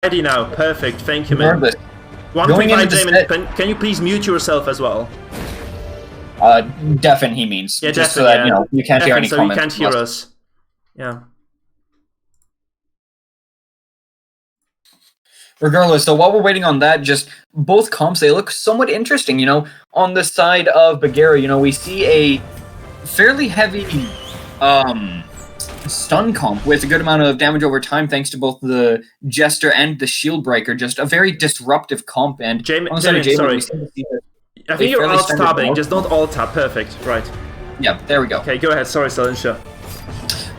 Ready now. Perfect. Thank you, man. Regardless, 135 Jamin, can you please mute yourself as well? deafen he means. Yeah, just deafen, so that, yeah. you know, you can't hear Deafen, any so comments. you can't hear us. Yeah. Regardless, so while we're waiting on that, just both comps, they look somewhat interesting, you know. On the side of Baguera, you know, we see a fairly heavy stun comp with a good amount of damage over time thanks to both the Jester and the Shield Breaker. Just a very disruptive comp. And Jamin, sorry. I think you're alt-tabbing, just don't alt-tab. Perfect, right. Yeah, there we go. Okay, go ahead. Sorry, Silentia.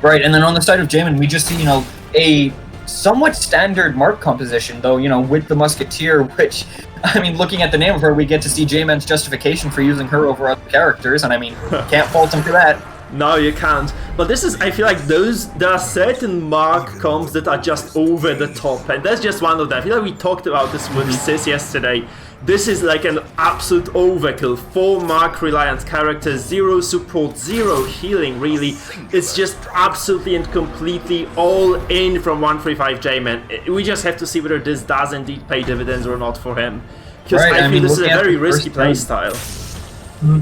Right, and then on the side of Jamin, we just see, you know, a somewhat standard mark composition, though, you know, with the Musketeer, which, I mean, looking at the name of her, we get to see J-Man's justification for using her over other characters, and I mean, can't fault him for that. No, you can't. But this is, I feel like there are certain mark comps that are just over the top, and that's just one of them. I feel like we talked about this with CEST yesterday. This is like an absolute overkill. 4 mark reliant characters, 0 support, 0 healing, really. It's just absolutely and completely all in from 135 J-Man. We just have to see whether this does indeed pay dividends or not for him. Because I feel this is a very risky playstyle.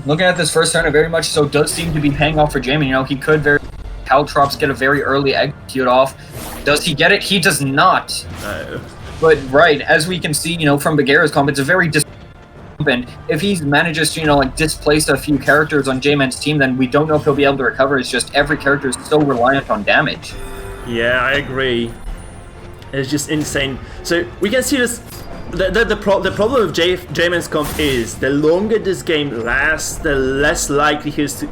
Looking at this first turn, it very much so does seem to be paying off for J-Man. You know, he could Caltrops get a very early execute off. Does he get it? He does not. No. But right, as we can see, you know, from Baguera's comp, it's a very and if he manages to, you know, like displace a few characters on J-Man's team, then we don't know if he'll be able to recover. It's just every character is so reliant on damage. Yeah, I agree. It's just insane. So we can see this. The problem with J-Man's comp is the longer this game lasts, the less likely he's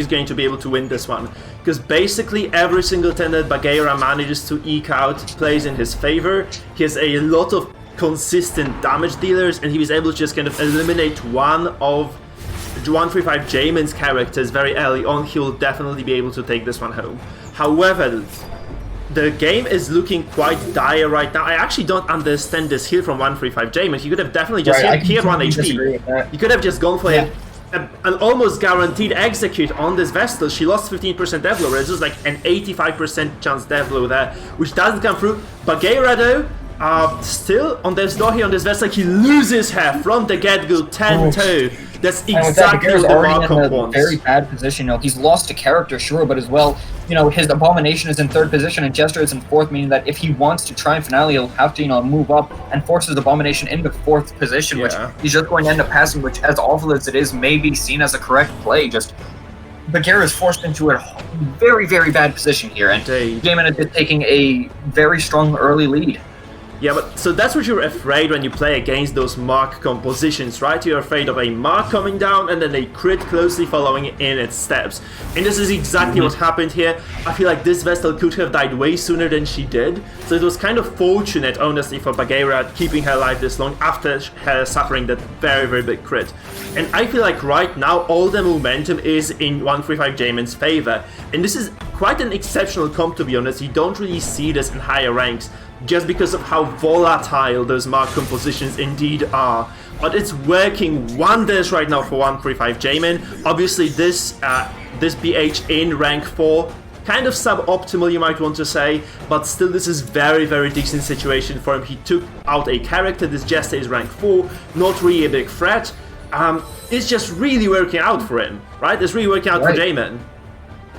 going to be able to win this one. Because basically every single turn that Baguera manages to eke out plays in his favor. He has a lot of consistent damage dealers, and he was able to just kind of eliminate one of 135 J-Man's characters very early on. He'll definitely be able to take this one home. However, the game is looking quite dire right now. I actually don't understand this heal from 135 J-Man. He could have definitely just healed 1 HP. He could have just gone for an almost guaranteed execute on this Vestal. She lost 15% death blow. It's just like an 85% chance death blow there, which doesn't come through. Baguera though, still on this door here on this Vestal, he loses her from the get-go 10-2. That's exactly what the Markham wants. Very bad position. You know, he's lost a character, sure, but as well, you know, his Abomination is in 3rd position and Jester is in 4th, meaning that if he wants to try and finale, he'll have to, you know, move up and force his Abomination into 4th position, which he's just going to end up passing, which, as awful as it is, may be seen as a correct play. Just Baguera is forced into a very, very bad position here, and J-Man is just taking a very strong early lead. Yeah, but so that's what you're afraid when you play against those mark compositions, right? You're afraid of a mark coming down and then a crit closely following in its steps. And this is exactly what happened here. I feel like this Vestal could have died way sooner than she did. So it was kind of fortunate, honestly, for Baguera keeping her alive this long after her suffering that very, very big crit. And I feel like right now all the momentum is in 135 J-Man's favor. And this is quite an exceptional comp, to be honest. You don't really see this in higher ranks, just because of how volatile those mark compositions indeed are. But it's working wonders right now for 135 J-Man. Obviously this BH in rank 4, kind of suboptimal you might want to say, but still this is very, very decent situation for him. He took out a character, this Jester is rank 4, not really a big threat. It's just really working out for him, right? It's really working out for J-Man.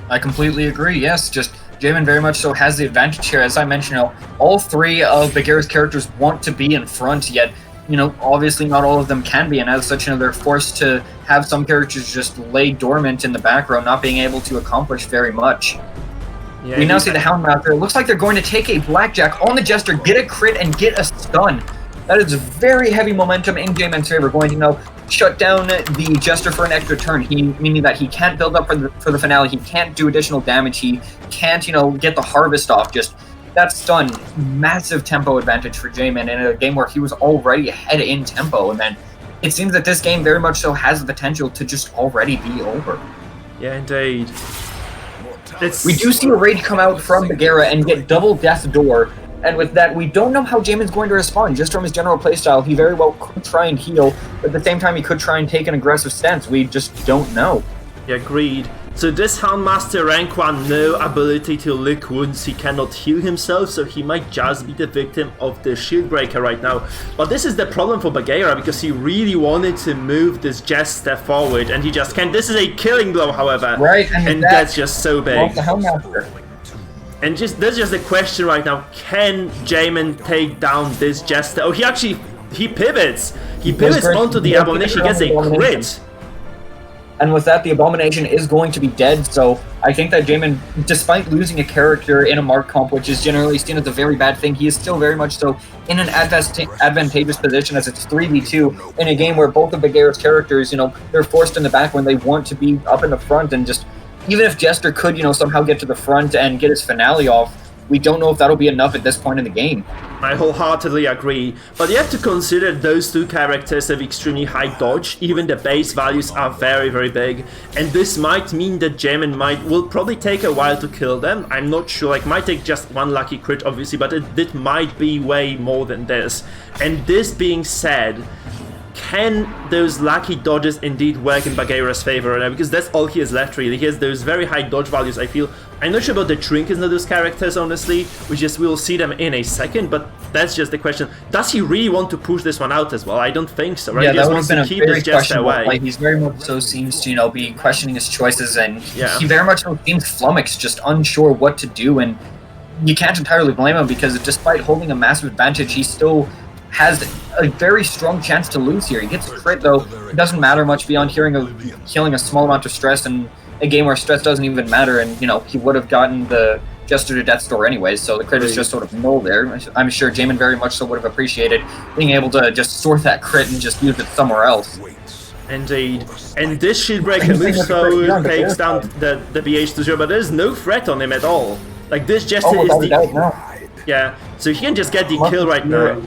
I completely agree, yes, just J-Man very much so has the advantage here. As I mentioned, you know, all 3 of Baguera's characters want to be in front, yet, you know, obviously not all of them can be, and as such, you know, they're forced to have some characters just lay dormant in the background, not being able to accomplish very much. Yeah, we now see the Houndmaster. It looks like they're going to take a Blackjack on the Jester, get a crit, and get a stun. That is very heavy momentum in J-Man's favor, going to, you know, shut down the Jester for an extra turn, meaning that he can't build up for the finale, he can't do additional damage, he can't, you know, get the harvest off. Just that stun, massive tempo advantage for J-Man in a game where he was already ahead in tempo, and then it seems that this game very much so has the potential to just already be over. Yeah, indeed. We do see a raid come out from Baguera and get double Death Door. And with that, we don't know how J-Man's going to respond. Just from his general playstyle, he very well could try and heal, but at the same time, he could try and take an aggressive stance. We just don't know. Yeah, agreed. So this Houndmaster rank 1, no ability to lick wounds, he cannot heal himself, so he might just be the victim of the shield breaker right now. But this is the problem for Baguera, because he really wanted to move this Jester forward, and he just can't. This is a killing blow, however. Right, and that's just so big. The Houndmaster. And there's just a question right now, can Jamin take down this Jester? Oh, he pivots! He pivots onto the Abomination, he gets a crit! And with that, the Abomination is going to be dead, so I think that Jamin, despite losing a character in a Mark comp, which is generally seen as a very bad thing, he is still very much so in an advantageous position as it's 3v2 in a game where both of Baguera's characters, they're forced in the back when they want to be up in the front, and just, even if Jester could, somehow get to the front and get his finale off, we don't know if that'll be enough at this point in the game. I wholeheartedly agree, but you have to consider those two characters have extremely high dodge, even the base values are very, very big, and this might mean that Jamin will probably take a while to kill them. I'm not sure, like, might take just one lucky crit obviously, but it might be way more than this. And this being said, can those lucky dodges indeed work in Baguera's favor right now? Because that's all he has left really. He has those very high dodge values, I feel. I'm not sure about the trinkets of those characters, honestly. We'll see them in a second, but that's just the question. Does he really want to push this one out as well? I don't think so, right? Yeah, he just that wants would have to been keep a very this Jester away. Like, he's very much so seems to, be questioning his choices, and yeah. He very much so seems flummoxed, just unsure what to do, and you can't entirely blame him, because despite holding a massive advantage, he still has a very strong chance to lose here. He gets a crit, though. It doesn't matter much beyond healing a small amount of stress, and a game where stress doesn't even matter, and, he would have gotten the Jester to Death's Door anyways, so the crit is just sort of null there. I'm sure Jamin very much so would have appreciated being able to just sort that crit and just use it somewhere else. Indeed. And this shield breaker moves forward, takes down the BH to 0, but there's no threat on him at all. Like, this Jester is the... Yeah, so he can just get the kill right now.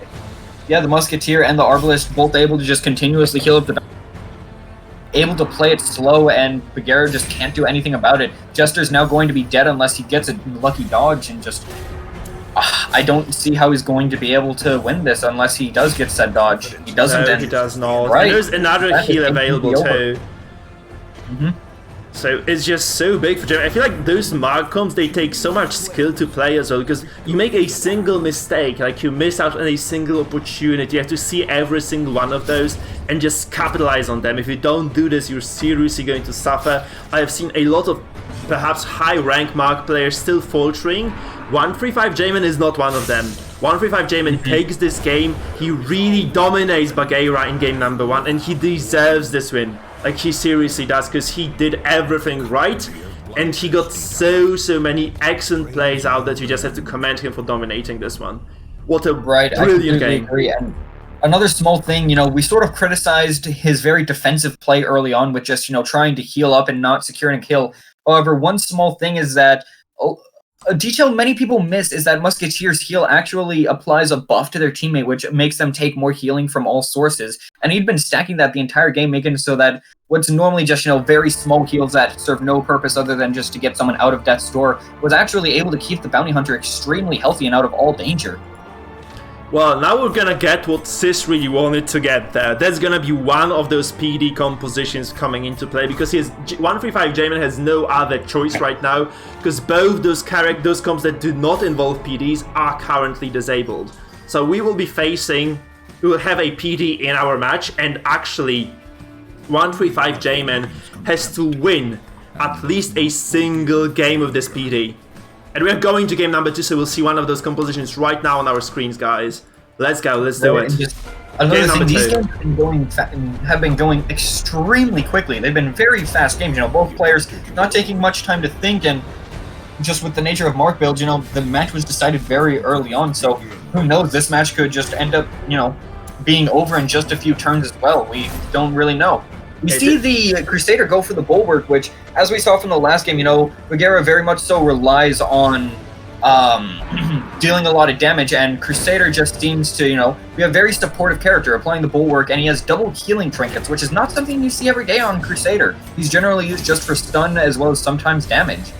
Yeah, the Musketeer and the Arbalist both able to just continuously heal up the... Able to play it slow, and Baguera just can't do anything about it. Jester's now going to be dead unless he gets a lucky dodge, and just... I don't see how he's going to be able to win this unless he does get said dodge. He doesn't. No, he does not. Right. And there's another heal available too. So it's just so big for Jamin. I feel like those Mark comps, they take so much skill to play as well, because you make a single mistake, like you miss out on a single opportunity, you have to see every single one of those and just capitalize on them. If you don't do this, you're seriously going to suffer. I have seen a lot of perhaps high rank Mark players still faltering. 135 Jamin is not one of them. 135 Jamin takes this game, he really dominates Baguera in game number 1, and he deserves this win. Like, he seriously does, because he did everything right, and he got so many excellent plays out that you just have to commend him for dominating this one. What a brilliant game. Agree. And another small thing, we sort of criticized his very defensive play early on with just, trying to heal up and not securing a kill. However, one small thing is that a detail many people miss is that Musketeer's heal actually applies a buff to their teammate, which makes them take more healing from all sources. And he'd been stacking that the entire game, making it so that what's normally just, very small heals that serve no purpose other than just to get someone out of Death's Door was actually able to keep the Bounty Hunter extremely healthy and out of all danger. Well, now we're gonna get what CEST really wanted to get there. That's gonna be one of those PD compositions coming into play, because 135 Jamin has no other choice right now, because both those comps that do not involve PDs are currently disabled. So we will have a PD in our match, and actually 135 Jamin has to win at least a single game of this PD. And we're going to game number 2, so we'll see one of those compositions right now on our screens, guys. Let's go, let's do it. Another thing, these games have been going extremely quickly. They've been very fast games, both players not taking much time to think, and just with the nature of Mark builds, the match was decided very early on, so who knows, this match could just end up, being over in just a few turns as well. We don't really know. We see the Crusader go for the Bulwark, which, as we saw from the last game, Baguera very much so relies on dealing a lot of damage, and Crusader just seems to, be a very supportive character, applying the Bulwark, and he has double healing trinkets, which is not something you see every day on Crusader. He's generally used just for stun as well as sometimes damage.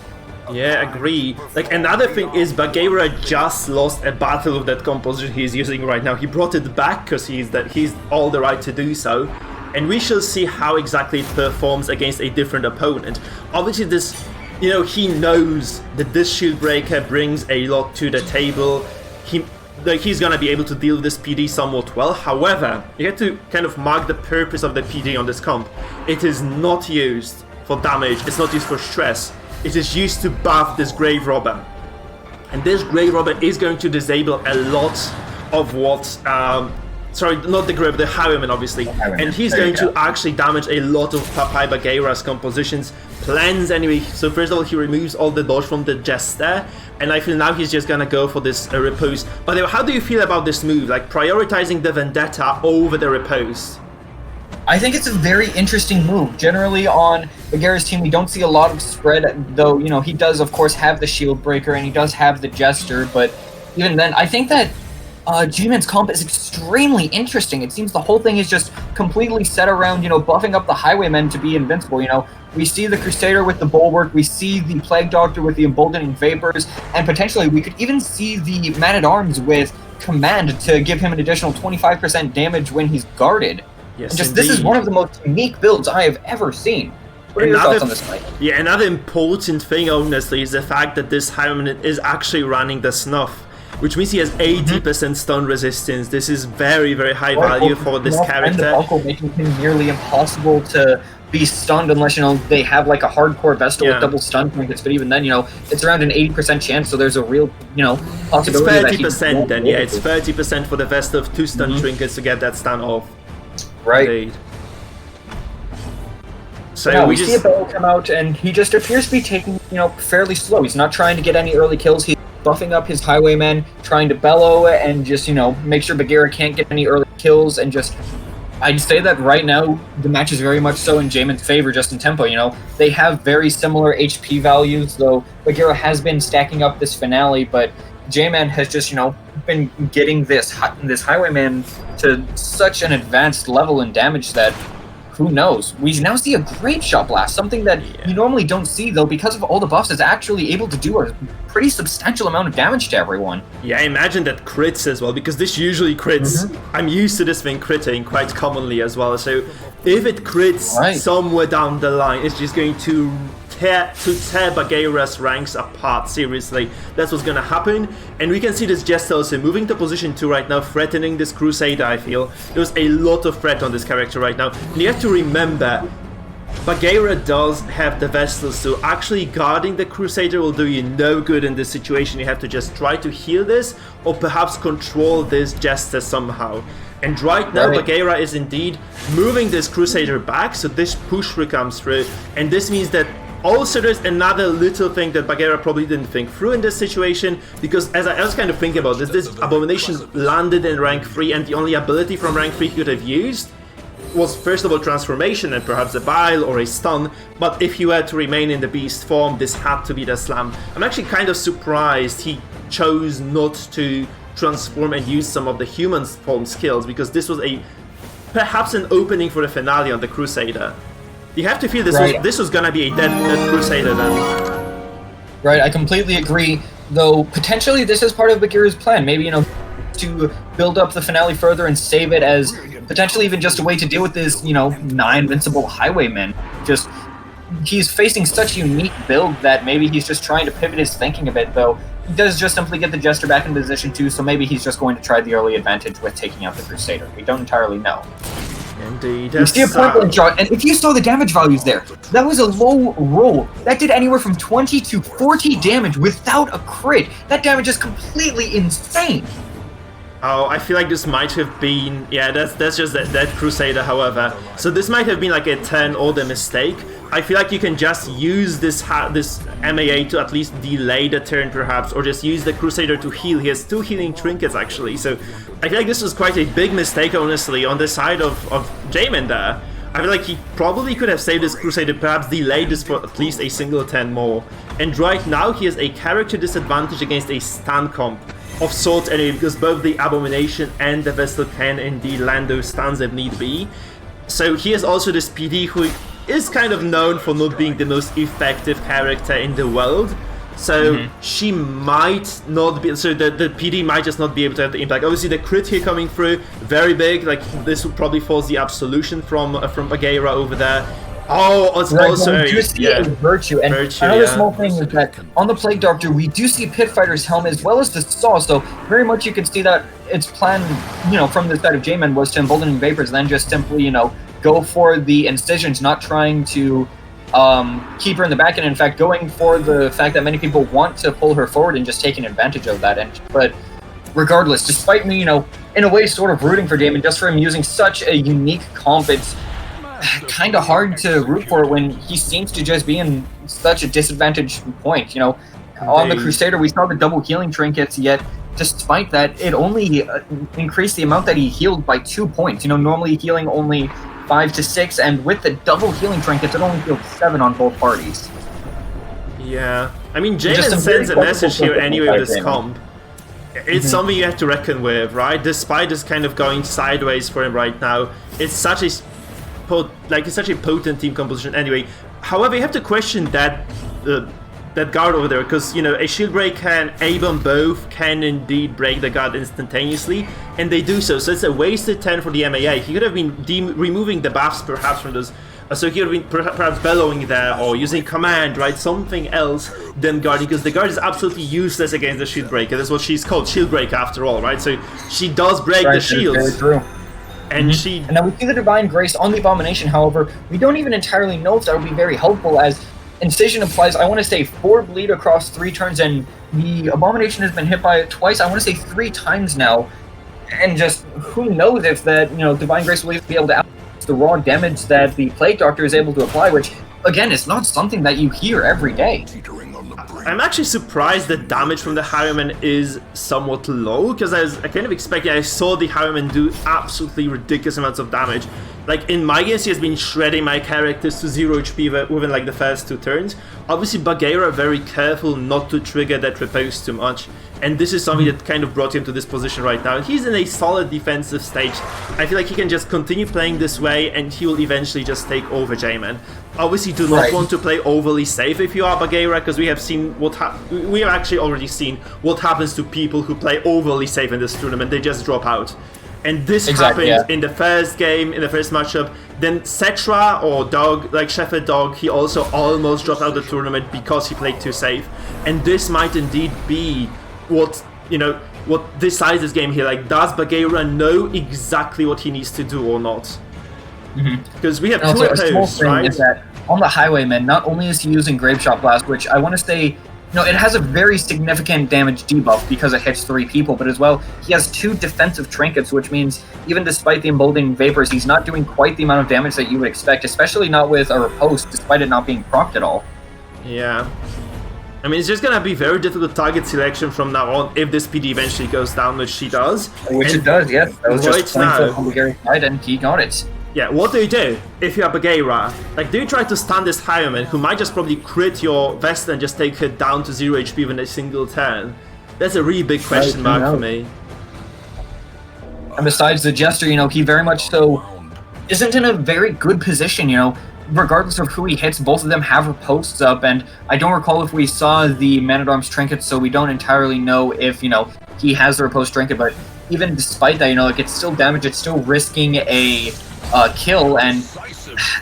Yeah, agree. Like, another thing is Baguera just lost a battle with that composition he's using right now. He brought it back because he's all the right to do so. and we shall see how exactly it performs against a different opponent. Obviously this, you know, he knows that this shield breaker brings a lot to the table. He's gonna be able to deal with this PD somewhat well. However, you have to kind of mark the purpose of the PD on this comp. It is not used for damage, it's not used for stress. It is used to buff this Grave Robber. And this Grave Robber is going to disable a lot of what... sorry, not the Grave, the Highwayman obviously. And he's going to actually damage a lot of Papai Baguera's compositions. Plans anyway. So first of all, he removes all the dodge from the Jester. And I feel now he's just gonna go for this Repose. But how do you feel about this move? Like prioritizing the Vendetta over the Repose? I think it's a very interesting move. Generally on Baguera's team, we don't see a lot of spread, though, you know, he does, of course, have the Shield Breaker and he does have the Jester, but even then, I think that G-Man's comp is extremely interesting. It seems the whole thing is just completely set around, you know, buffing up the Highwaymen to be invincible, you know. We see the Crusader with the Bulwark, we see the Plague Doctor with the Emboldening Vapors, and potentially we could even see the Man-at-Arms with Command to give him an additional 25% damage when he's guarded. Yes, just this is one of the most unique builds I have ever seen. What are your thoughts on this, Mike? Yeah, another important thing, honestly, is the fact that this Highwayman is actually running the Snuff, which means he has 80% stun resistance. This is very, very high value for this character. And also making him nearly impossible to be stunned unless, you know, they have like a hardcore Vestal with double stun trinkets, but even then, you know, it's around an 80% chance, so there's a real, you know, possibility. It's 30% then, yeah, it's 30% for the Vestal of 2 stun trinkets to get that stun off. Right. Indeed. So yeah, we see a Bellow come out, and he just appears to be taking, you know, fairly slow. He's not trying to get any early kills. He's buffing up his Highwaymen, trying to Bellow and just, you know, make sure Baguera can't get any early kills, and just... I'd say that right now, the match is very much so in J-Man's favor, just in tempo, you know. They have very similar HP values, though Baguera has been stacking up this finale, but J-Man has just, you know, been getting this Highwayman to such an advanced level in damage that, who knows? We now see a Great Shot Blast, something that you normally don't see, though, because of all the buffs, is actually able to do a pretty substantial amount of damage to everyone. Yeah, I imagine that crits as well, because this usually crits. I'm used to this thing critting quite commonly as well, so if it crits somewhere down the line, it's just going to tear Baguera's ranks apart, seriously. That's what's gonna happen. And we can see this Jester also moving to position 2 right now, threatening this Crusader, I feel. There's a lot of threat on this character right now. And you have to remember, Baguera does have the Vestals, so actually guarding the Crusader will do you no good in this situation. You have to just try to heal this, or perhaps control this Jester somehow. And right now, Baguera is indeed moving this Crusader back, so this push comes through. And this means that also there's another little thing that Baguera probably didn't think through in this situation, because as I was kind of thinking about this Abomination landed in rank 3, and the only ability from rank 3 he could have used was first of all Transformation and perhaps a Bile or a Stun, but if he were to remain in the Beast form, this had to be the Slam. I'm actually kind of surprised he chose not to transform and use some of the human form skills, because this was perhaps an opening for the finale on the Crusader. You have to feel this was gonna be a dead Crusader then. Right, I completely agree, though potentially this is part of Baguera's plan. Maybe, you know, to build up the finale further and save it as potentially even just a way to deal with this, you know, 9 invincible Highwaymen. Just, he's facing such a unique build that maybe he's just trying to pivot his thinking a bit, though. He does just simply get the Jester back in position too, so maybe he's just going to try the early advantage with taking out the Crusader. We don't entirely know. Indeed. You see a point blank shot, and if you saw the damage values there, that was a low roll. That did anywhere from 20 to 40 damage without a crit. That damage is completely insane. Oh, I feel like this might have been... Yeah, that's just that Crusader, however. So this might have been like a turn order mistake. I feel like you can just use this MAA to at least delay the turn, perhaps, or just use the Crusader to heal. He has 2 healing trinkets, actually, so I feel like this was quite a big mistake, honestly, on the side of J-Man there. I feel like he probably could have saved this Crusader, perhaps delayed this for at least a single turn more. And right now, he has a character disadvantage against a stun comp of sorts anyway, because both the Abomination and the Vestal can indeed land those stuns if need be. So he has also this PD who is kind of known for not being the most effective character in the world. So she might not be. So the PD might just not be able to have the impact. Obviously, the crit here coming through, very big. Like this would probably force the absolution from Baguera over there. Oh, it's right, also we do see a virtue. And another small thing is that on the Plague Doctor, we do see Pit Fighter's helm as well as the saw. So very much you can see that its plan, from the side of J-Man was to embolden Vapors, then just simply, go for the incisions, not trying to keep her in the back end. In fact, going for the fact that many people want to pull her forward and just taking advantage of that. But regardless, despite me, in a way, sort of rooting for Damon just for him using such a unique comp, it's kind of hard to root for when he seems to just be in such a disadvantaged point. On the Crusader, we saw the double healing trinkets, yet despite that, it only increased the amount that he healed by 2 points. Normally healing only 5 to 6, and with the double healing trinkets, it only healed 7 on both parties. Yeah, I mean, Jaden sends a message here anyway with this comp. It's something you have to reckon with, right? Despite this kind of going sideways for him right now, it's such a potent team composition anyway. However, you have to question that guard over there, because a shield break can A-bomb both, can indeed break the guard instantaneously, and they do so. So it's a wasted 10 for the MAA. He could have been removing the buffs perhaps from those. So he could have been perhaps bellowing there or using command, right? Something else than guard, because the guard is absolutely useless against the shield breaker. That's what she's called, shield breaker after all, right? So she does break the shields. Very true. And and now we see the Divine Grace on the Abomination. However, we don't even entirely know if that would be very helpful, as Incision applies, I want to say, 4 bleed across 3 turns, and the Abomination has been hit by it twice, I want to say 3 times now. And just, who knows if that, Divine Grace will even be able to outbalance the raw damage that the Plague Doctor is able to apply, which, again, is not something that you hear every day. I'm actually surprised that damage from the Highwayman is somewhat low, because I kind of expected, I saw the Highwayman do absolutely ridiculous amounts of damage. Like, in my games, he has been shredding my characters to 0 HP within, like, the first 2 turns. Obviously, Baguera very careful not to trigger that repose too much, and this is something that kind of brought him to this position right now. And he's in a solid defensive stage. I feel like he can just continue playing this way, and he will eventually just take over J-Man. Obviously, do not want to play overly safe if you are Baguera, because we have seen we have actually already seen what happens to people who play overly safe in this tournament. They just drop out. And this happened in the first game, in the first matchup. Then Cetra, or Dog, like Shepherd Dog, he also almost dropped out of the tournament because he played too safe. And this might indeed be what, what decides this game here. Like, does Baguera know exactly what he needs to do or not? Because we have 2 opposed, right? Is that on the Highwayman, not only is he using Grave Shot Blast, which I want to say, it has a very significant damage debuff because it hits 3 people, but as well, he has 2 defensive trinkets, which means even despite the emboldening Vapors, he's not doing quite the amount of damage that you would expect, especially not with a riposte, despite it not being procced at all. Yeah. I mean, it's just gonna be very difficult target selection from now on if this PD eventually goes down, which she does. Which it does, yes. That was just points on Bulgarian side, and he got it. Yeah, what do you do if you are Baguera? Like, do you try to stun this Highwayman, who might just probably crit your Vest and just take her down to 0 HP within a single turn? That's a really big question mark for me. And besides the Jester, he very much so isn't in a very good position, regardless of who he hits, both of them have ripostes up, and I don't recall if we saw the Man-at-Arms trinket, so we don't entirely know if, he has the riposte trinket, but even despite that, it's still damage, it's still risking a kill, and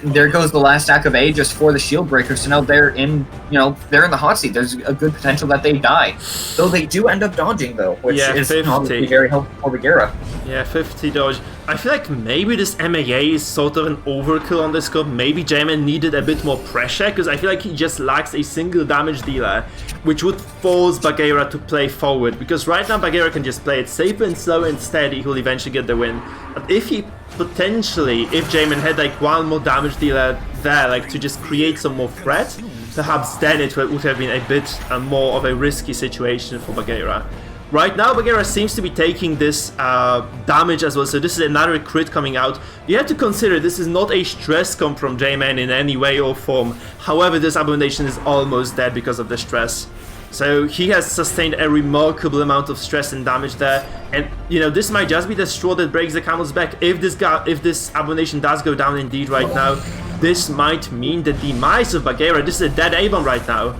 there goes the last stack of A just for the shield breaker. So now they're in, they're in the hot seat. There's a good potential that they die. Though they do end up dodging, though, which is obviously very helpful for Baguera. Yeah, 50 dodge. I feel like maybe this MAA is sort of an overkill on this scope. Maybe J-Man needed a bit more pressure, because I feel like he just lacks a single damage dealer, which would force Baguera to play forward. Because right now Baguera can just play it safe and slow and steady. He'll eventually get the win. But if he potentially, if J-Man had like one more damage dealer there, like to just create some more threat, perhaps then it would have been a bit more of a risky situation for Baguera. Right now, Baguera seems to be taking this damage as well, so this is another crit coming out. You have to consider this is not a stress comp from J-Man in any way or form. However, this Abomination is almost dead because of the stress. So he has sustained a remarkable amount of stress and damage there, and this might just be the straw that breaks the camel's back. If this Abomination does go down indeed right now, this might mean the demise of Baguera. This is a dead A-bomb right now.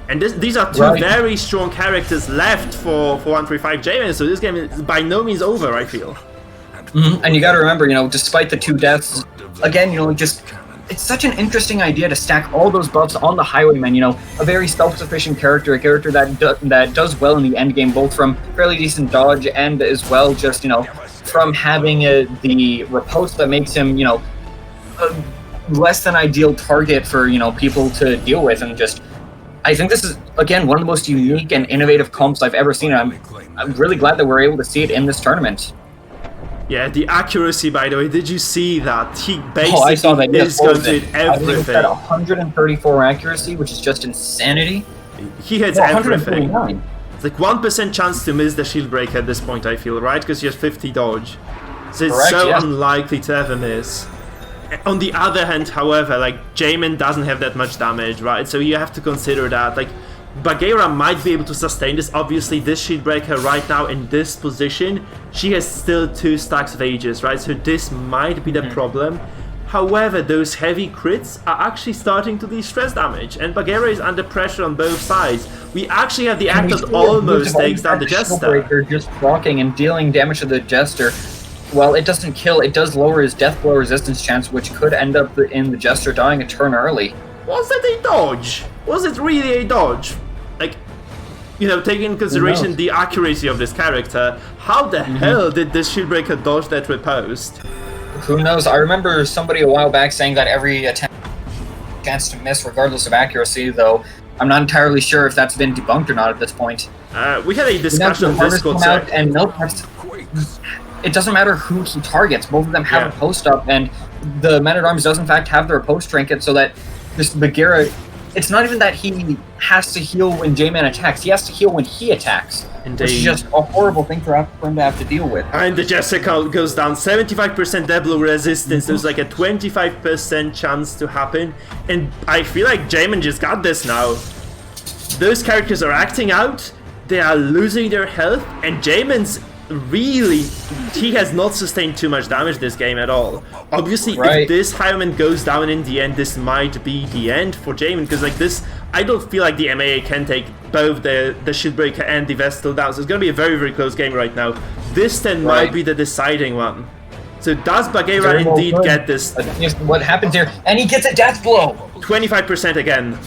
And these are two very strong characters left for 135 J-Man, so this game is by no means over, I feel. And you gotta remember, despite the 2 deaths, again, it's such an interesting idea to stack all those buffs on the Highwayman, a very self-sufficient character, a character that does well in the end game, both from fairly decent dodge and as well just, from having the riposte that makes him, a less than ideal target for, people to deal with. And just, I think this is, again, one of the most unique and innovative comps I've ever seen. I'm really glad that we're able to see it in this tournament. Yeah, the accuracy, by the way, did you see that? He basically I saw that. is going to hit everything. At 134 accuracy, which is just insanity. He hits everything. It's like 1% chance to miss the shield break at this point, I feel, right? Because he has 50 dodge. So it's unlikely to ever miss. On the other hand, however, like, J-Man doesn't have that much damage, right? So you have to consider that. Like, Baguera might be able to sustain this. Obviously, this shield breaker right now in this position, she has still 2 stacks of Aegis, right? So this might be the problem. However, those heavy crits are actually starting to do stress damage, and Baguera is under pressure on both sides. We actually have the act that almost takes down the Jester. Just blocking and dealing damage to the Jester. Well, it doesn't kill, it does lower his death blow resistance chance, which could end up in the Jester dying a turn early. Was that a dodge? Was it really a dodge? Like, taking into consideration the accuracy of this character, how the hell did this Shieldbreaker dodge that riposte? Who knows? I remember somebody a while back saying that every attempt chance to miss regardless of accuracy, though I'm not entirely sure if that's been debunked or not at this point. We had a discussion on Discord, and it doesn't matter who he targets. Both of them have a post up, and the Man-at-Arms does in fact have their post trinket, so that this Baguera, it's not even that he has to heal when J-Man attacks, he has to heal when he attacks. Indeed. Which is just a horrible thing for him to have to deal with. And the Jessica goes down, 75% death blow resistance, there's like a 25% chance to happen, and I feel like J-Man just got this now. Those characters are acting out, they are losing their health, and J-Man's really, he has not sustained too much damage this game at all. Obviously, if this Highwayman goes down in the end, this might be the end for J-Man, because like this, I don't feel like the MAA can take both the Shieldbreaker and the Vestal down, so it's going to be a very, very close game right now. This then might be the deciding one. So does Baguera indeed get this? What happens here? And he gets a death blow! 25% again.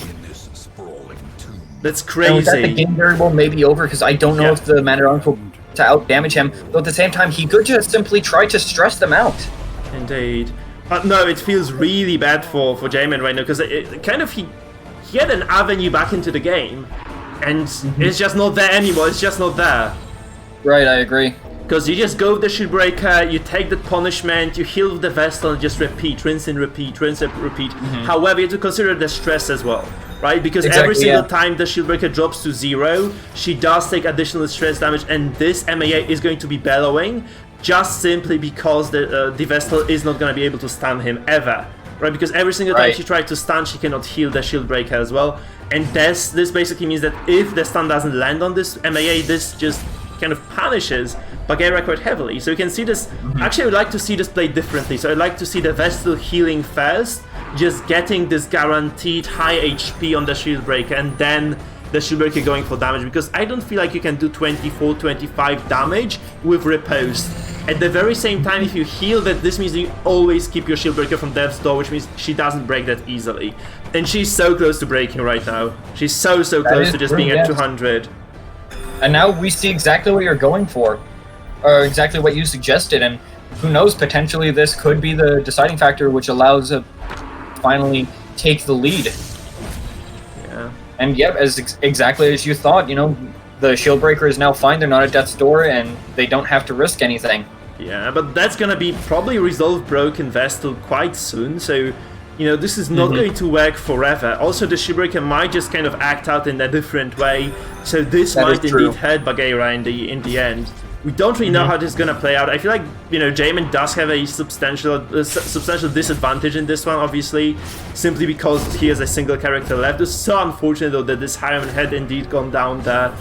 That's crazy. And that the game variable may be over, because I don't know if the Man-at-Arms will to out damage him, though at the same time he could just simply try to stress them out. Indeed. No, it feels really bad for J-Man right now, because it kind of he had an avenue back into the game, and it's just not there anymore. It's just not there. Right, I agree. Because you just go with the Shieldbreaker, you take the punishment, you heal with the Vestal, and just repeat, rinse and repeat, rinse and repeat. However, you have to consider the stress as well, right? Because every single time the Shieldbreaker drops to 0, she does take additional stress damage, and this MAA is going to be bellowing just simply because the Vestal is not going to be able to stun him ever, right? Because every single time she tries to stun, she cannot heal the Shieldbreaker as well. And this basically means that if the stun doesn't land on this MAA, this just kind of punishes Baguera quite heavily. So you can see this, actually I would like to see this played differently. So I'd like to see the Vestal healing first, just getting this guaranteed high HP on the Shieldbreaker, and then the Shieldbreaker going for damage, because I don't feel like you can do 24, 25 damage with riposte. At the very same time, if you heal that, this means you always keep your Shieldbreaker from death's door, which means she doesn't break that easily. And she's so close to breaking right now. She's so close to just being at 200. And now we see exactly what you're going for, or exactly what you suggested, and who knows, potentially this could be the deciding factor which allows a finally take the lead. Yeah. And yep, exactly as you thought, the Shieldbreaker is now fine, they're not at death's door, and they don't have to risk anything. Yeah, but that's gonna be probably resolved broken Vestal quite soon, so this is not going to work forever. Also, the Shieldbreaker might just kind of act out in a different way, so this might indeed hurt Baguera in the end. We don't really know how this is going to play out. I feel like, J-Man does have a substantial disadvantage in this one, obviously, simply because he has a single character left. It's so unfortunate, though, that this Highwayman had indeed gone down there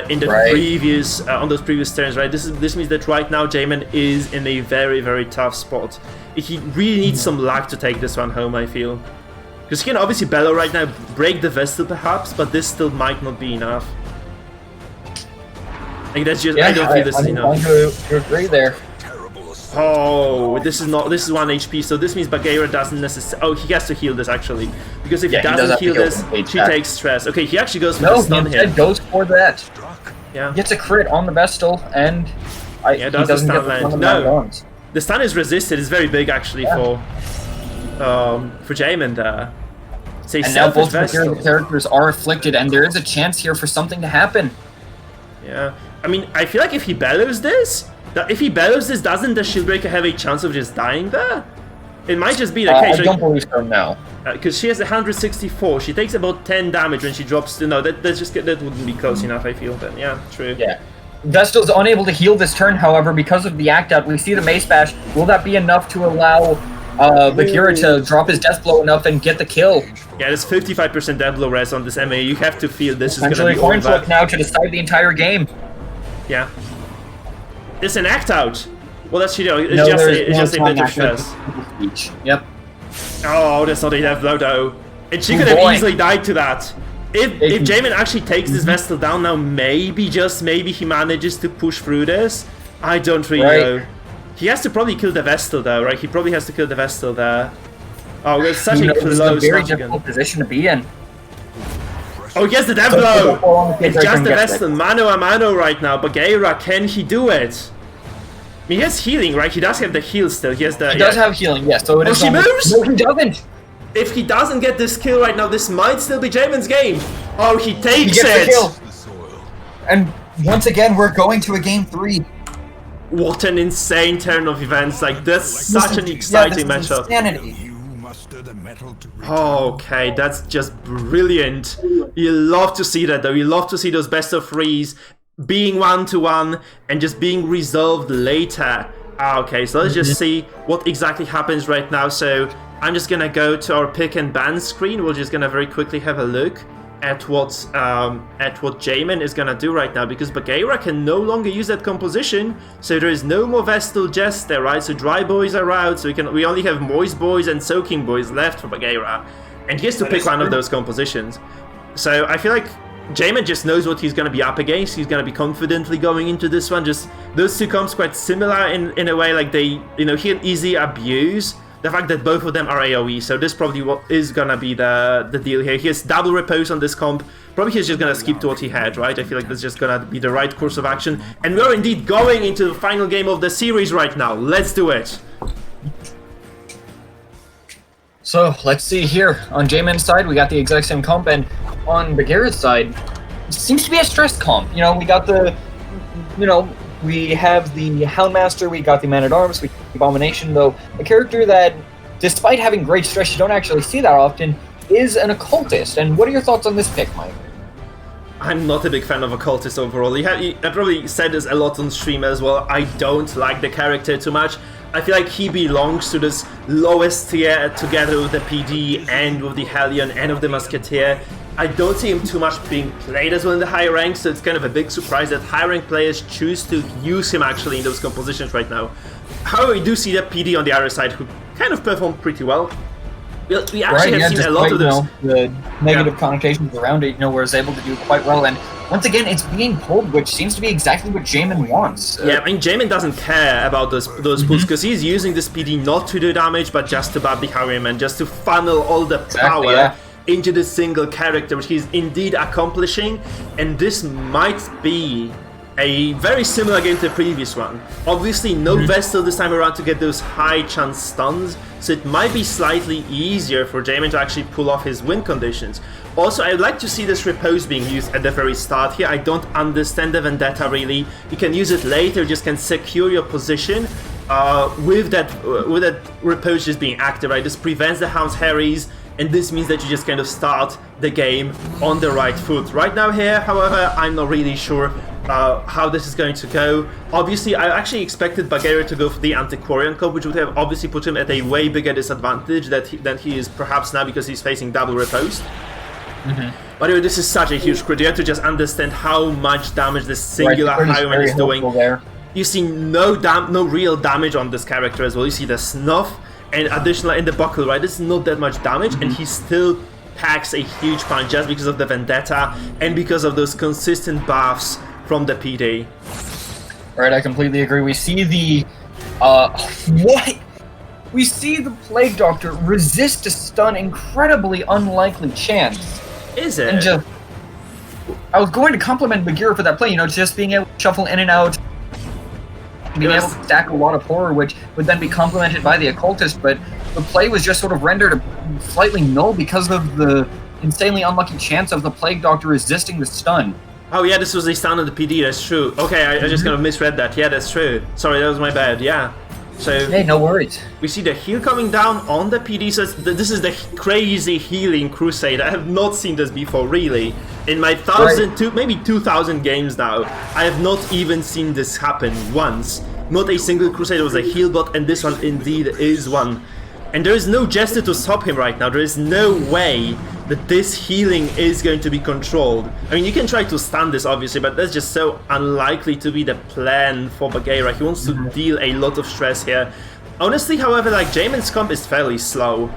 in the previous, on those previous turns, right? This means that right now J-Man is in a very, very tough spot. He really needs some luck to take this one home, I feel. Because he can obviously bellow right now, break the Vestal perhaps, but this still might not be enough. Like that's just, I don't feel this is enough. I'm going to agree there. Oh, this is 1 HP, so this means Baguera doesn't necessarily... Oh, he has to heal this actually. Because if he doesn't heal this, she takes stress. Okay, he actually goes for the stun here. No, he goes for that. Yeah. Gets a crit on the Vestal, and he doesn't stun land. No, the stun is resisted. It's very big actually for Jamin there. So and now both characters are afflicted, and there is a chance here for something to happen. Yeah, I mean, I feel like if he bellows this, doesn't the Shieldbreaker have a chance of just dying there? It might just be the case. I don't believe so now. Because she has 164. She takes about 10 damage when she drops. No, that wouldn't be close enough. I feel. Then yeah, true. Yeah. Vestal's unable to heal this turn, however, because of the act out. We see the Mace Bash. Will that be enough to allow Baguera to drop his death blow enough and get the kill? Yeah, there's 55% death blow res on this MA. You have to feel this is going to be a coin flip now to decide the entire game. Yeah. It's an act out. Well, that's it's just a bit of stress. Yep. Oh, that's not a death blow though. And she could have easily died to that. If Jamin actually takes this Vestal down now, maybe, just maybe, he manages to push through this. I don't really know. He has to probably kill the Vestal though, right? He probably has to kill the Vestal there. Oh, there's such a close very difficult position to be in. Oh, he has the death blow! It's just the Vestal, mano a mano right now. Baguera, can he do it? I mean, he has healing, right? He does have the heal still. He has the. He does have healing, yes. So it is. She moves? No, he doesn't. If he doesn't get this kill right now, this might still be Jamin's game. Oh, he takes he gets the kill. And once again, we're going to a game 3. What an insane turn of events! Like that's such an exciting matchup. Insanity. Okay, that's just brilliant. You love to see that though. You love to see those best of 3s being 1-1 and just being resolved later. Okay, so let's just see what exactly happens right now. So I'm just gonna go to our pick and ban screen. We're just gonna very quickly have a look at what Jamin is gonna do right now, because Baguera can no longer use that composition, so there is no more Vestal Jester, right? So dry boys are out, so we only have moist boys and soaking boys left for Baguera, and he has to pick one of those compositions. So I feel like Jamin just knows what he's gonna be up against. He's gonna be confidently going into this one. Just those two comps quite similar in a way, like they, he can easily abuse the fact that both of them are AoE, so this probably what is gonna be the deal here. He has double repose on this comp. Probably he's just gonna skip to what he had, right? I feel like that's just gonna be the right course of action. And we are indeed going into the final game of the series right now. Let's do it. So let's see here. On Jamin's side, we got the exact same comp, and on Baguera's side, it seems to be a stressed comp. We got the, we have the Houndmaster, we got the Man-at-Arms, we got the Abomination, though a character that, despite having great stress, you don't actually see that often, is an Occultist. And what are your thoughts on this pick, Mike? I'm not a big fan of Occultist overall. I probably said this a lot on stream as well. I don't like the character too much. I feel like he belongs to this lowest tier together with the PD and with the Hellion and with the Musketeer. I don't see him too much being played as well in the higher ranks, so it's kind of a big surprise that high rank players choose to use him actually in those compositions right now. However, we do see the PD on the other side who kind of performed pretty well. We actually have seen a lot of those. The negative connotations around it, was able to do quite well, and once again, it's being pulled, which seems to be exactly what Jamin wants. Yeah, I mean, Jamin doesn't care about those pulls, because he's using this PD not to do damage, but just to buff the Harem and just to funnel all the power into the single character, which he's indeed accomplishing. And this might be a very similar game to the previous one. Obviously, no Vestal this time around to get those high chance stuns, so it might be slightly easier for Jamin to actually pull off his win conditions. Also, I'd like to see this repose being used at the very start here. I don't understand the Vendetta really. You can use it later, just can secure your position with that repose just being active, right? This prevents the Hound's Harries, and this means that you just kind of start the game on the right foot. Right now here, however, I'm not really sure how this is going to go. Obviously, I actually expected Baguera to go for the Antiquarian comp, which would have obviously put him at a way bigger disadvantage than he is perhaps now, because he's facing double repose. But anyway, this is such a huge crit. You have to just understand how much damage this singular Highwayman is doing. You see no real damage on this character as well. You see the snuff, and additional in the buckle, right? This is not that much damage, and he still packs a huge punch just because of the vendetta and because of those consistent buffs from the PD. Right, I completely agree. We see the what? We see the Plague Doctor resist a stun, incredibly unlikely chance. Is it? And just, I was going to compliment Baguera for that play, you know, just being able to shuffle in and out, being able to stack a lot of horror, which would then be complemented by the occultist, but the play was just sort of rendered slightly null because of the insanely unlucky chance of the Plague Doctor resisting the stun. Oh yeah, this was a stun on the PD, that's true. Okay, I just kind of misread that. Yeah, that's true. Sorry, that was my bad, yeah. So hey, no worries. We see the heal coming down on the PD, so this is the crazy healing crusade. I have not seen this before, really. In my maybe 2,000 games now, I have not even seen this happen once. Not a single crusade was a heal bot, and this one indeed is one. And there is no Jester to stop him right now. There is no way that this healing is going to be controlled. I mean, you can try to stun this, obviously, but that's just so unlikely to be the plan for Baguera. He wants to deal a lot of stress here. Honestly, however, like, Jamin's comp is fairly slow.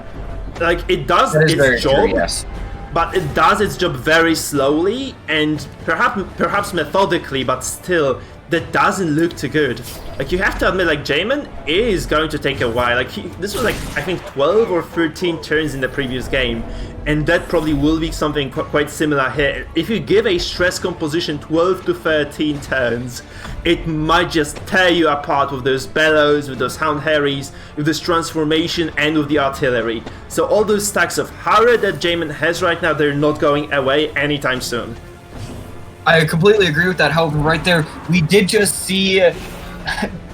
Like, it does its job, yes. but it does its job very slowly and perhaps methodically, but still, that doesn't look too good. Like, you have to admit, like, Jamin is going to take a while. Like, this was like, I think 12 or 13 turns in the previous game, and that probably will be something quite similar here. If you give a stress composition 12 to 13 turns, it might just tear you apart with those bellows, with those Hound Harrys, with this transformation, and with the artillery. So all those stacks of horror that Jamin has right now, they're not going away anytime soon. I completely agree with that. However, right there, we did just see an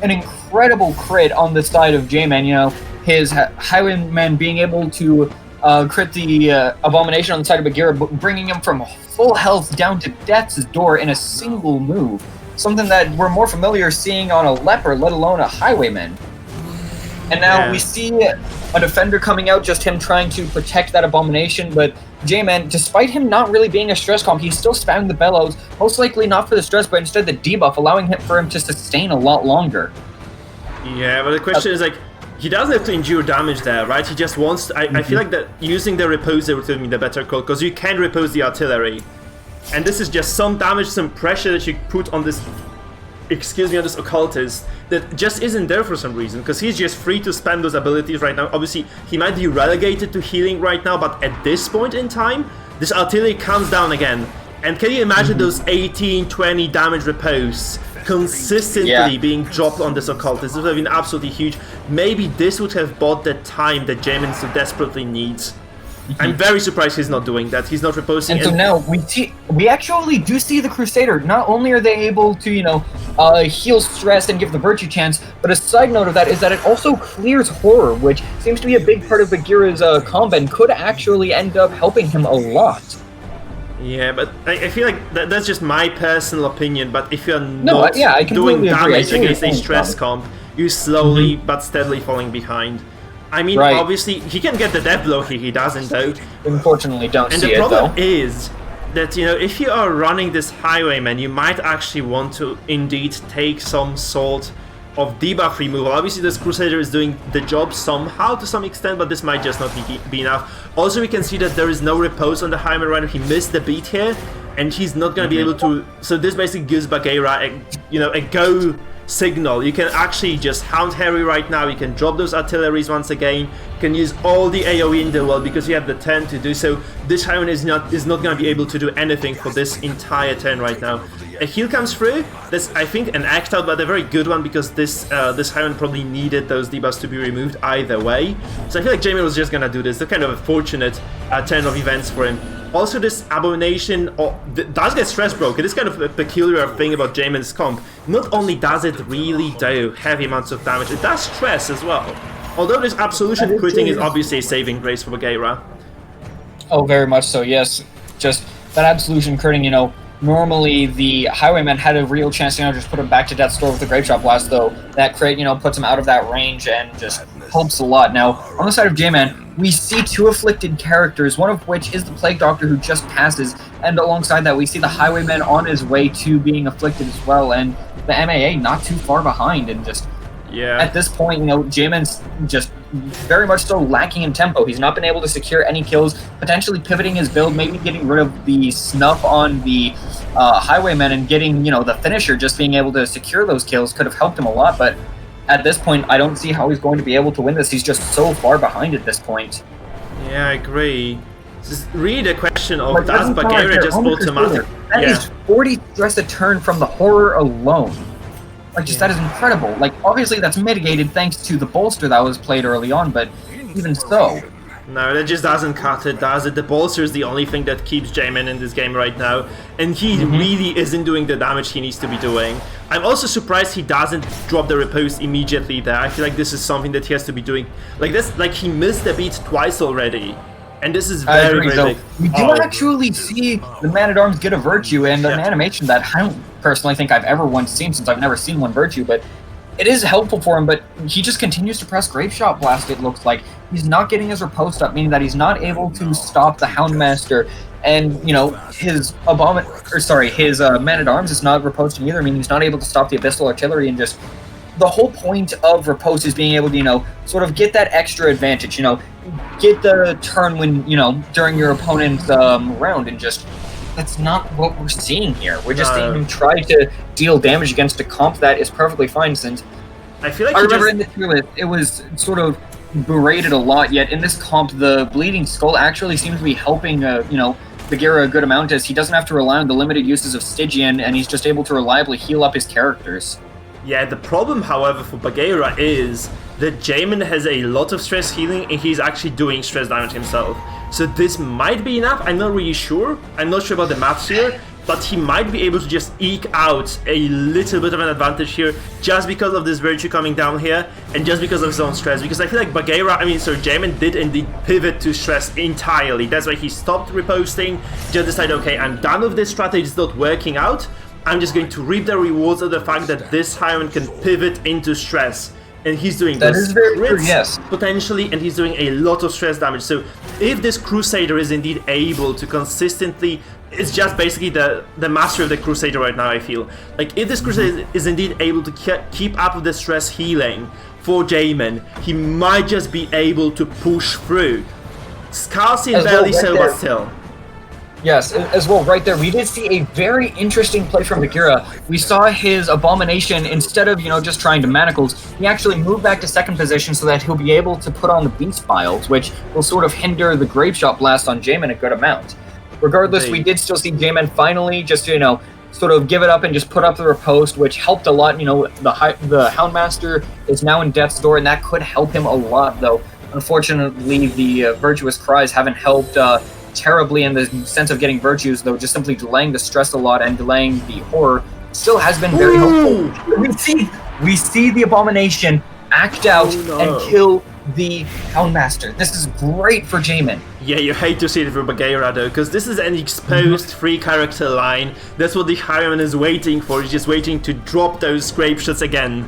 incredible crit on the side of J-Man. You know, his Highwayman being able to crit the Abomination on the side of Baguera, bringing him from full health down to death's door in a single move. Something that we're more familiar seeing on a Leper, let alone a Highwayman. And now we see a defender coming out, just him trying to protect that Abomination, but J-Man, despite him not really being a stress comp, he's still spamming the bellows, most likely not for the stress, but instead the debuff, allowing him for him to sustain a lot longer. Yeah, but the question is, like, he doesn't have to endure damage there, right? He just wants to, I feel like that using the Reposer would be the better call, because you can repose the artillery. And this is just some damage, some pressure that you put on this, on this occultist that just isn't there for some reason, because he's just free to spam those abilities right now. Obviously, he might be relegated to healing right now, but at this point in time, this artillery comes down again. And can you imagine those 18, 20 damage repose consistently being dropped on this occultist? This would have been absolutely huge. Maybe this would have bought the time that Jamin so desperately needs. I'm very surprised he's not doing that. He's not reposing. And so now we actually do see the Crusader. Not only are they able to, you know, heal stress and give the virtue chance, but a side note of that is that it also clears horror, which seems to be a big part of Baguera's combat and could actually end up helping him a lot. Yeah, but I feel like that's just my personal opinion, but if you're not doing damage against a stress comp, you're slowly but steadily falling behind. I mean, obviously, he can get the death blow here, he doesn't though. Unfortunately, don't see it though. And the problem is that, you know, if you are running this Highwayman, you might actually want to indeed take some sort of debuff removal. Obviously, this Crusader is doing the job somehow to some extent, but this might just not be enough. Also, we can see that there is no repose on the Highwayman right now. He missed the beat here, and he's not going to be able to... So this basically gives Baguera a go signal. You can actually just Hound Harry right now, you can drop those artilleries once again, you can use all the AoE in the world because you have the turn to do so. This Highwayman is not going to be able to do anything for this entire turn right now. A heal comes through, that's I think an act out, but a very good one because this Highwayman probably needed those debuffs to be removed either way. So I feel like Jamie was just going to do this. It's kind of a fortunate turn of events for him. Also, this Abomination does get stress broken. It is kind of a peculiar thing about Jamin's comp. Not only does it really do heavy amounts of damage, it does stress as well. Although this Absolution critting is obviously a saving grace for Baguera. Oh, very much so, yes. Just that Absolution critting, you know, normally the Highwayman had a real chance to, you know, just put him back to death's door with the Grape Shot Blast, though that crit, you know, puts him out of that range and just helps a lot. Now, on the side of J-Man, we see two afflicted characters, one of which is the Plague Doctor who just passes, and alongside that we see the Highwayman on his way to being afflicted as well, and the MAA not too far behind, and just, Yeah. At this point, Jamin's just very much so lacking in tempo. He's not been able to secure any kills, potentially pivoting his build, maybe getting rid of the snuff on the Highwayman and getting, the finisher, just being able to secure those kills could have helped him a lot, but at this point, I don't see how he's going to be able to win this. He's just so far behind at this point. Yeah, I agree. This is really the question of, does Baguera just automatic? That is 40 stress a turn from the horror alone. That is incredible. Obviously that's mitigated thanks to the bolster that was played early on, but even so. No, that just doesn't cut it, does it? The bolster is the only thing that keeps Jamin in this game right now, and he really isn't doing the damage he needs to be doing. I'm also surprised he doesn't drop the riposte immediately there. I feel like this is something that he has to be doing. He missed the beat twice already. And this is very, very big. We do actually see the Man-at-Arms get a Virtue, and an animation that I don't personally think I've ever once seen, since I've never seen one Virtue, but it is helpful for him, but he just continues to press Grape Shot Blast, it looks like. He's not getting his riposte up, meaning that he's not able to stop the Houndmaster, and, his Man-at-Arms is not riposting either, meaning he's not able to stop the Abyssal Artillery, and just the whole point of riposte is being able to, sort of get that extra advantage, get the turn when, during your opponent's round, and just, that's not what we're seeing here. We're just seeing him try to deal damage against a comp that is perfectly fine, since I feel like I remember in the tier list, it was sort of berated a lot, yet in this comp, the Bleeding Skull actually seems to be helping, Baguera a good amount, as he doesn't have to rely on the limited uses of Stygian, and he's just able to reliably heal up his characters. Yeah, the problem, however, for Baguera is that Jamin has a lot of stress healing, and he's actually doing stress damage himself. So this might be enough, I'm not really sure. I'm not sure about the maths here, but he might be able to just eke out a little bit of an advantage here just because of this Virtue coming down here, and just because of his own stress. Because I feel like Jamin did indeed pivot to stress entirely. That's why he stopped riposting, just decided, okay, I'm done with this strategy, it's not working out. I'm just going to reap the rewards of the fact that this Highwayman can pivot into stress. And he's doing that is very true, yes. Potentially, and he's doing a lot of stress damage. So if this Crusader is indeed able to consistently, it's just basically the mastery of the Crusader right now, I feel. If this Crusader is indeed able to keep up with the stress healing for Jamin, he might just be able to push through. Scarcely and barely so, but still. Yes, as well, right there, we did see a very interesting play from Baguera. We saw his Abomination, instead of, just trying to Manacles, he actually moved back to second position so that he'll be able to put on the Beast Files, which will sort of hinder the Grape Shot Blast on Jamin a good amount. Regardless, we did still see Jamin finally just, sort of give it up and just put up the riposte, which helped a lot. The Houndmaster is now in Death's Door, and that could help him a lot, though. Unfortunately, the Virtuous Cries haven't helped terribly in the sense of getting virtues, though just simply delaying the stress a lot and delaying the horror still has been very helpful. We see the Abomination act out and kill the Houndmaster. This is great for Jamin. Yeah, you hate to see it for Baguera though, because this is an exposed free character line. That's what the Highwayman is waiting for. He's just waiting to drop those Grape Shots again.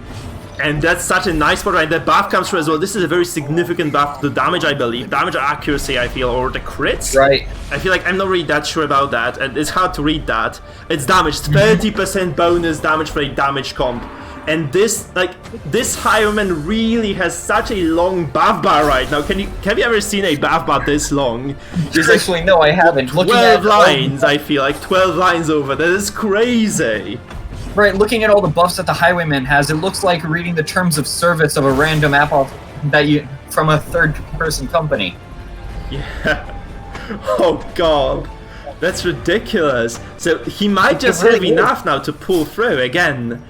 And that's such a nice part, right? The buff comes through as well. This is a very significant buff to the damage, I believe. Damage accuracy, I feel, or the crits. Right. I feel like I'm not really that sure about that, and it's hard to read that. It's damage, 30% bonus damage for a damage comp. And this Highwayman really has such a long buff bar right now. Have you ever seen a buff bar this long? Actually, no, I haven't. 12 lines, I feel like 12 lines over. That is crazy. Right, looking at all the buffs that the Highwayman has, it looks like reading the terms of service of a random app from a third-person company. Yeah. Oh god, that's ridiculous. So he might just have enough now to pull through again,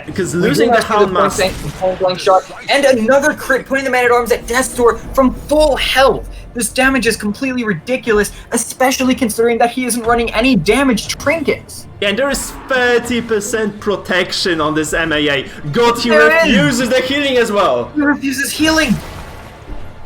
because losing the Houndmaster. Blank shot and another crit, putting the Man-at-Arms at Death's Door from full health. This damage is completely ridiculous, especially considering that he isn't running any damaged trinkets. Yeah, and there is 30% protection on this MAA. God, he refuses the healing as well. He refuses healing.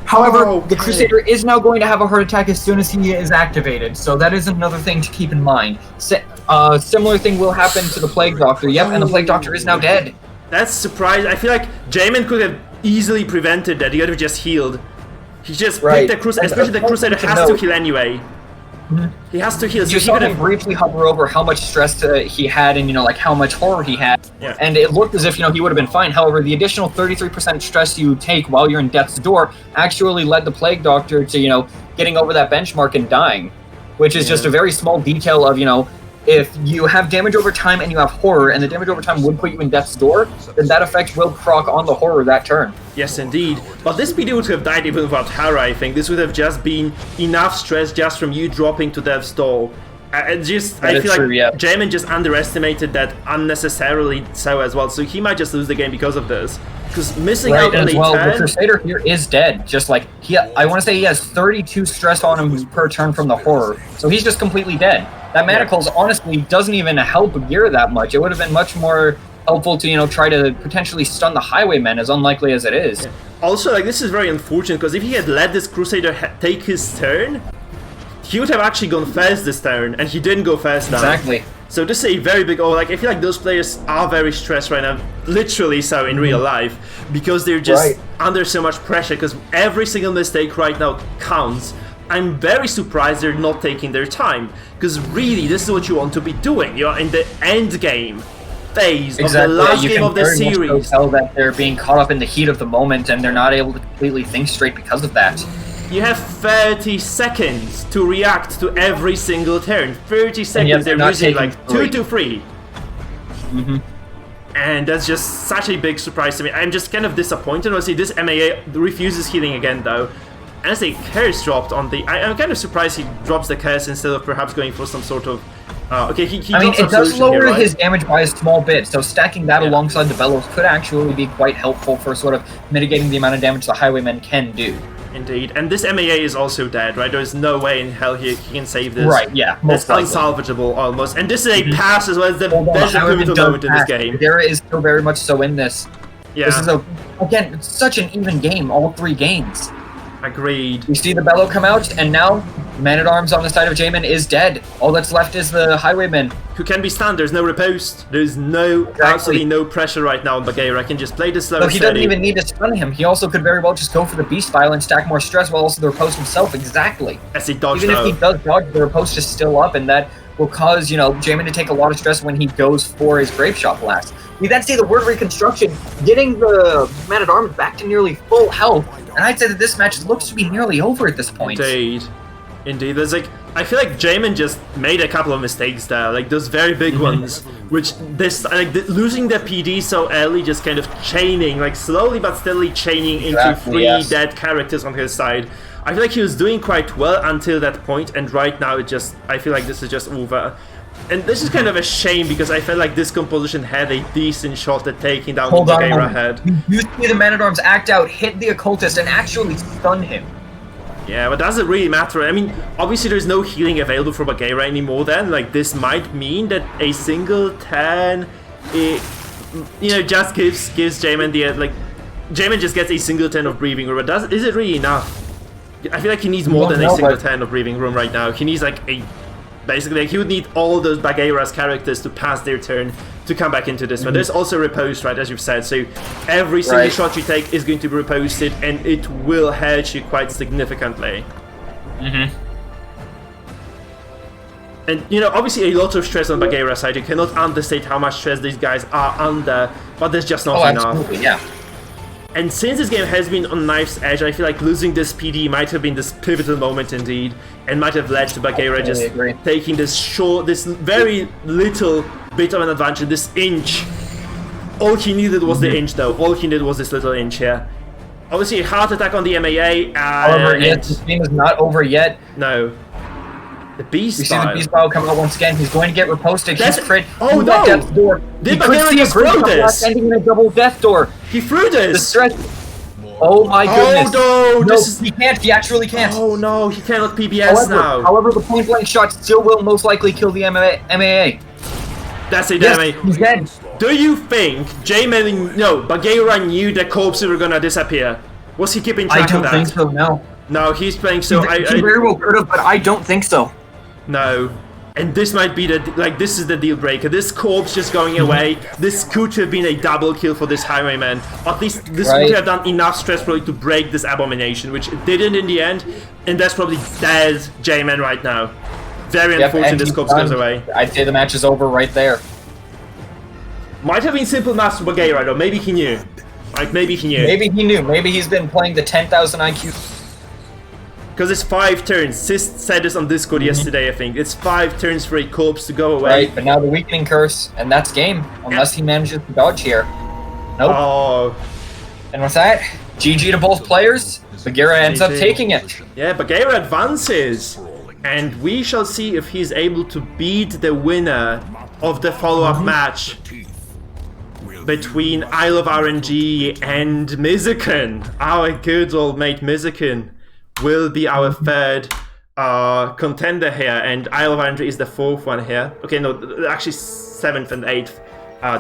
However, the Crusader is now going to have a heart attack as soon as he is activated, so that is another thing to keep in mind. Similar thing will happen to the Plague Doctor. Yep, and the Plague Doctor is now dead. That's surprising. I feel like Jamin could have easily prevented that. He could have just healed. He just picked the Crusader, especially the Crusader has to heal anyway. He has to heal. So You he saw could him have. briefly hover over how much stress he had and, like, how much horror he had. Yeah. And it looked as if, he would have been fine. However, the additional 33% stress you take while you're in death's door actually led the Plague Doctor to, getting over that benchmark and dying. Which is just a very small detail of, if you have damage over time and you have horror, and the damage over time would put you in death's door, then that effect will proc on the horror that turn. Yes, indeed. But this PD would have died even without Hera, I think. This would have just been enough stress just from you dropping to death's door. I feel like Jamin just underestimated that unnecessarily so as well, so he might just lose the game because of this. Because missing out on the turn... the Crusader here is dead. Just like, I want to say he has 32 stress on him per turn from the horror, so he's just completely dead. That Manacles honestly doesn't even help Baguera that much. It would have been much more helpful to, try to potentially stun the Highwaymen, as unlikely as it is. Yeah. Also, like, this is very unfortunate, because if he had let this Crusader take his turn, he would have actually gone first this turn, and he didn't go first now. Exactly. So this is a very big... I feel like those players are very stressed right now, literally so in real life, because they're just under so much pressure, because every single mistake right now counts. I'm very surprised they're not taking their time, because really, this is what you want to be doing. You're in the end game phase of the last game of the series. You can tell that they're being caught up in the heat of the moment, and they're not able to completely think straight because of that. You have 30 seconds to react to every single turn. 30 seconds, they're losing like 2 to 3. And that's just such a big surprise to me. I'm just kind of disappointed. Honestly, this MAA refuses healing again, though. As a curse dropped on the... I'm kind of surprised he drops the curse instead of perhaps going for some sort of... okay, he it does lower his damage by a small bit, so stacking that alongside the Bellows could actually be quite helpful for sort of mitigating the amount of damage the Highwaymen can do. Indeed, and this MAA is also dead, right? There's no way in hell he can save this. Right, yeah. It's unsalvageable, almost. And this is a pass as well. There's a pivotal moment in this game. Baguera is still very much so in this. Yeah. This is, again, it's such an even game, all 3 games. Agreed. We see the Bellow come out, and now Man-at-Arms on the side of Jamin is dead. All that's left is the Highwaymen. Who can be stunned. There's no riposte. There's absolutely no pressure right now on Baguera. I can just play this slow and he doesn't even need to stun him. He also could very well just go for the Beast File and stack more stress while also the riposte himself. Exactly. As he dodged Even if he does dodge, the riposte is still up, and that will cause, Jamin to take a lot of stress when he goes for his Grave Shot Blast. We then see the Word Reconstruction getting the Man-at-Arms back to nearly full health, and I'd say that this match looks to be nearly over at this point. Indeed. There's I feel like Jamin just made a couple of mistakes there, like those very big ones, which losing the PD so early, just kind of chaining, like slowly but steadily chaining into 3 dead characters on his side. I feel like he was doing quite well until that point, and right now I feel like this is just over. And this is kind of a shame, because I felt like this composition had a decent shot at taking down the Baguera head. You see the Man-at-Arms act out, hit the Occultist, and actually stun him. Yeah, but does it really matter? I mean, obviously there's no healing available for Baguera anymore then. Like, this might mean that a single turn, just gives Jamin the, Jamin just gets a single turn of breathing room. But is it really enough? I feel like he needs more than a single turn of breathing room right now. He needs basically, he would need all those Baguera's characters to pass their turn to come back into this one. There's also riposte, right, as you've said, so every single shot you take is going to be riposted, and it will hurt you quite significantly. And, obviously a lot of stress on Baguera's side. You cannot understate how much stress these guys are under, but there's just not enough. Absolutely, yeah. And since this game has been on knife's edge, I feel like losing this PD might have been this pivotal moment indeed, and might have led to Baguera just taking this very little bit of an advantage, this inch. All he needed was the inch, though. All he needed was this little inch here. Obviously, a heart attack on the MAA. However, this game is not over yet. No. The Beast We see the Beast File come out once again. He's going to get riposted. He's crit. Oh no! Death's door. Did Baguera just throw this? Ending in a double death door. He threw this! The stress. Oh my goodness. Oh no! He can't. He actually can't. Oh no, he cannot PBS now. However, the point blank shot still will most likely kill the MAA. That's a yes, he's dead. Do you think Baguera knew the corpses were gonna disappear? Was he keeping track of that? I don't think so, no. No, he's playing so... He very well could have, but I don't think so. No. And this might be this is the deal breaker. This corpse just going away. This could have been a double kill for this Highwayman. At least this would have done enough stress probably to break this Abomination, which it didn't in the end. And that's probably dead J-Man right now. Very unfortunate this corpse goes away. I'd say the match is over right there. Might have been simple maths for Baguera though. Maybe he knew. Like, maybe he knew. Maybe he knew. Maybe he's been playing the 10,000 IQ. Because it's 5 turns. CEST said this on Discord yesterday, I think. It's 5 turns for a corpse to go away. Right, but now the weakening curse, and that's game. Unless he manages to dodge here. Nope. Oh. And with that, GG to both players. Baguera ends up taking it. Yeah, Baguera advances. And we shall see if he's able to beat the winner of the follow-up match between Isle of RNG and Mizuken. Our good old mate Mizuken will be our third contender here, and Isle of RNG is the 4th one here. Okay, no, actually 7th and 8th.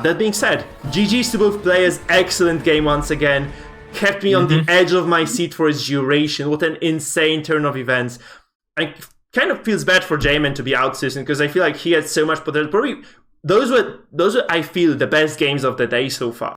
That being said, GG's to both players. Excellent game once again. Kept me on the edge of my seat for its duration. What an insane turn of events. I kind of feels bad for J-Man to be out season because I feel like he had so much potential. Probably those were I feel the best games of the day so far.